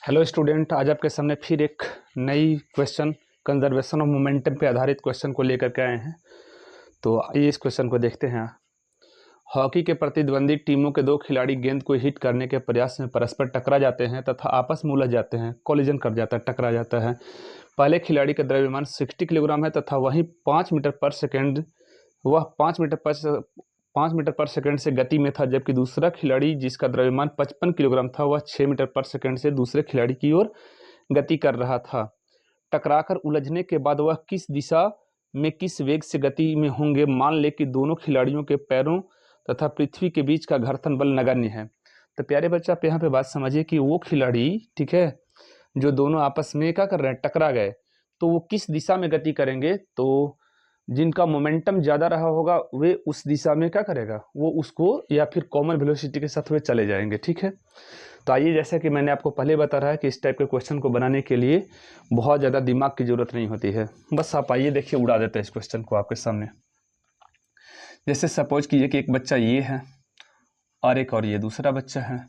Hello student, आज आपके सामने फिर एक नई क्वेश्चन कंजर्वेशन ऑफ मोमेंटम पे आधारित क्वेश्चन को लेकर के आए हैं। तो आइए इस क्वेश्चन को देखते हैं। हॉकी के प्रतिद्वंदी टीमों के दो खिलाड़ी गेंद को हिट करने के प्रयास में परस्पर टकरा जाते हैं तथा आपस में उलझ जाते हैं, कोलिजन कर जाता है, टकरा जाता है। पहले खिलाड़ी का द्रव्यमान 60 किलोग्राम है तथा वहीं 5 मीटर पर सेकेंड वह 5 मीटर पर सेकंड से गति में था, जबकि दूसरा खिलाड़ी जिसका द्रव्यमान 55 किलोग्राम था वह 6 मीटर पर सेकंड से दूसरे खिलाड़ी की ओर गति कर रहा था। टकराकर उलझने के बाद वह किस दिशा में किस वेग से गति में होंगे। मान ले कि दोनों खिलाड़ियों के पैरों तथा पृथ्वी के बीच का घर्षण बल नगण्य है। तो प्यारे बच्चे, आप यहाँ पे बात समझिए कि वो खिलाड़ी, ठीक है, जो दोनों आपस में क्या कर रहे हैं, टकरा गए, तो वो किस दिशा में गति करेंगे। तो जिनका मोमेंटम ज़्यादा रहा होगा वे उस दिशा में क्या करेगा, वो उसको या फिर कॉमन वेलोसिटी के साथ वे चले जाएंगे। ठीक है, तो आइए, जैसा कि मैंने आपको पहले बता रहा है कि इस टाइप के क्वेश्चन को बनाने के लिए बहुत ज़्यादा दिमाग की ज़रूरत नहीं होती है। बस आप आइए, देखिए, उड़ा देते हैं इस क्वेश्चन को आपके सामने। जैसे सपोज कीजिए कि एक बच्चा ये है और एक और ये दूसरा बच्चा है।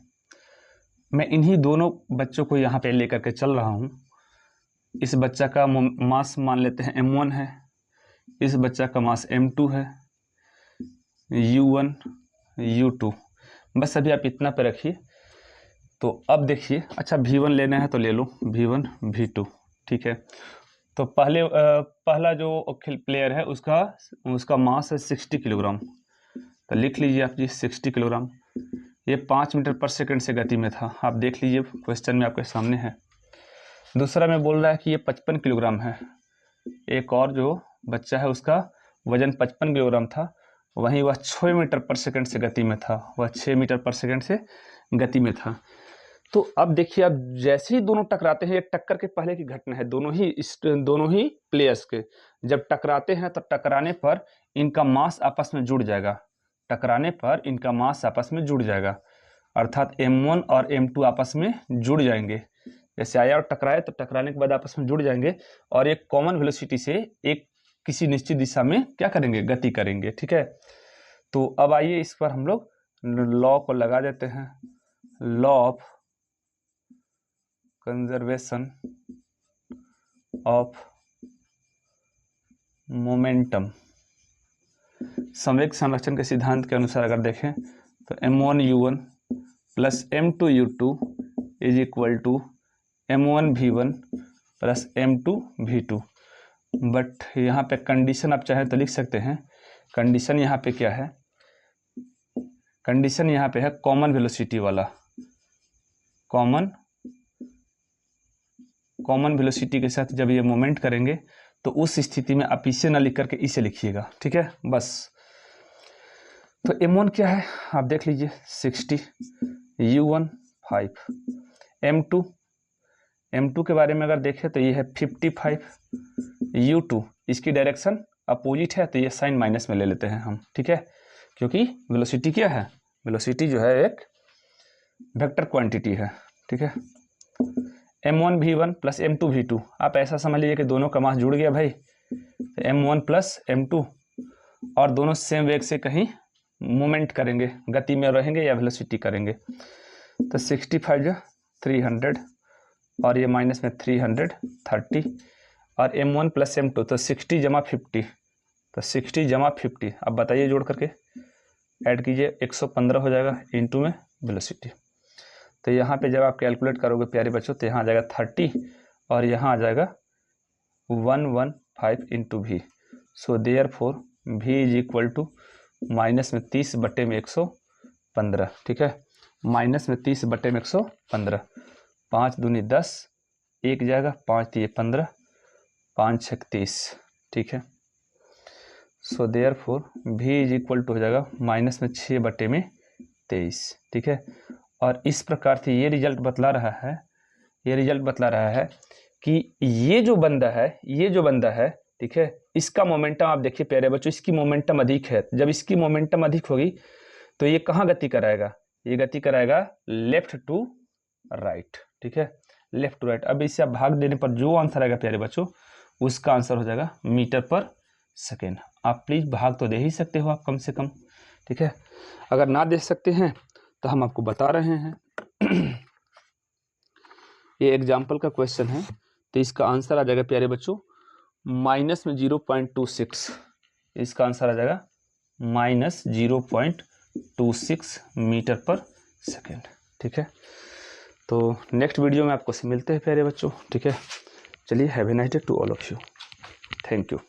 मैं इन्हीं दोनों बच्चों को यहाँ पे लेकर के चल रहा हूँ। इस बच्चा का मास मान लेते हैं m1 है, इस बच्चा का मास m2 है, u1 u2। बस अभी आप इतना पे रखिए। तो अब देखिए, अच्छा v1 लेना है तो ले लो, v1 v2। ठीक है, तो पहला जो प्लेयर है उसका मास है 60 किलोग्राम। तो लिख लीजिए आप जी 60 किलोग्राम। ये 5 मीटर पर सेकंड से गति में था, आप देख लीजिए क्वेश्चन में आपके सामने है। दूसरा में बोल रहा है कि ये 55 किलोग्राम है। एक और जो बच्चा है उसका वजन 55 किलोग्राम था, वहीं वह 6 मीटर पर सेकंड से गति में था, वह 6 मीटर पर सेकंड से गति में था। तो अब देखिए, अब जैसे ही दोनों टकराते हैं, एक टक्कर के पहले की घटना है, दोनों ही प्लेयर्स के जब टकराते हैं तो टकराने पर इनका मास आपस में जुड़ जाएगा। टकराने पर इनका मास आपस में जुड़ जाएगा, अर्थात m1 और m2 आपस में जुड़ जाएंगे। जैसे आया और टकराए तो टकराने के बाद आपस में जुड़ जाएंगे और एक कॉमन वेलोसिटी से एक किसी निश्चित दिशा में क्या करेंगे, गति करेंगे। ठीक है, तो अब आइए इस पर हम लोग लॉ को लगा देते हैं। Law of conservation of momentum, संवेग संरक्षण के सिद्धांत के अनुसार अगर देखें तो m1 u1 plus m2 u2 is equal to m1 v1 plus m2 v2। But यहाँ पे कंडीशन आप चाहें तो लिख सकते हैं। कंडीशन यहाँ पे क्या है, कंडीशन यहाँ पे है कॉमन वेलोसिटी वाला। कॉमन वेलोसिटी के साथ जब ये मोमेंट करेंगे तो उस स्थिति में आप इसे ना लिख करके इसे लिखिएगा। ठीक है, बस। तो m1 क्या है आप देख लीजिए 60, u1 5, m2 के बारे में अगर देखें तो ये है 55, u2 इसकी डायरेक्शन अपोजिट है तो ये साइन माइनस में ले लेते हैं हम। ठीक है, क्योंकि वेलोसिटी क्या है, वेलोसिटी जो है एक वेक्टर क्वांटिटी है। ठीक है, m1 v1 plus m2 v2, आप ऐसा समझ लीजिए कि दोनों का मास जुड़ गया भाई, तो m1 प्लस m2, और दोनों सेम वेग से कहीं मूवमेंट करेंगे, गति में रहेंगे या वेलोसिटी करेंगे। तो 65 जो 300 और ये माइनस में 330 और m1 प्लस m2 तो 60 जमा 50, तो 60 जमा 50, अब बताइए जोड़ करके ऐड कीजिए 115 हो जाएगा इंटू में वेलोसिटी। तो यहाँ पे जब आप कैलकुलेट करोगे प्यारे बच्चों तो यहाँ आ जाएगा 30 और यहाँ आ जाएगा 115 into V. So therefore v is equal to minus में 30 बटे में 115। ठीक है, माइनस में 30 बटे में 115, 5 दूनी 10, एक जाएगा 5 दिए 15, 5 छक 30। ठीक है, so therefore v is equal to हो जाएगा माइनस में 6 बटे में 23। ठीक है, और इस प्रकार से ये रिजल्ट बतला रहा है कि ये जो बंदा है, ठीक है, इसका मोमेंटम आप देखिए प्यारे बच्चों, इसकी मोमेंटम अधिक है। जब इसकी मोमेंटम अधिक होगी तो ये कहाँ गति कराएगा, ये गति कराएगा लेफ्ट टू राइट। ठीक है, लेफ्ट टू राइट। अब इसे आप भाग देने पर जो आंसर आएगा प्यारे बच्चों, उसका आंसर हो जाएगा मीटर पर सेकेंड। आप प्लीज़ भाग तो दे ही सकते हो आप कम से कम। ठीक है, अगर ना दे सकते हैं तो हम आपको बता रहे हैं। ये एग्जाम्पल का क्वेश्चन है, तो इसका आंसर आ जाएगा प्यारे बच्चों माइनस में 0.26, इसका आंसर आ जाएगा माइनस 0.26 मीटर पर सेकेंड। ठीक है, तो नेक्स्ट वीडियो में आपको से मिलते हैं प्यारे बच्चों। ठीक है, चलिए, have a nice day to all of you, thank you.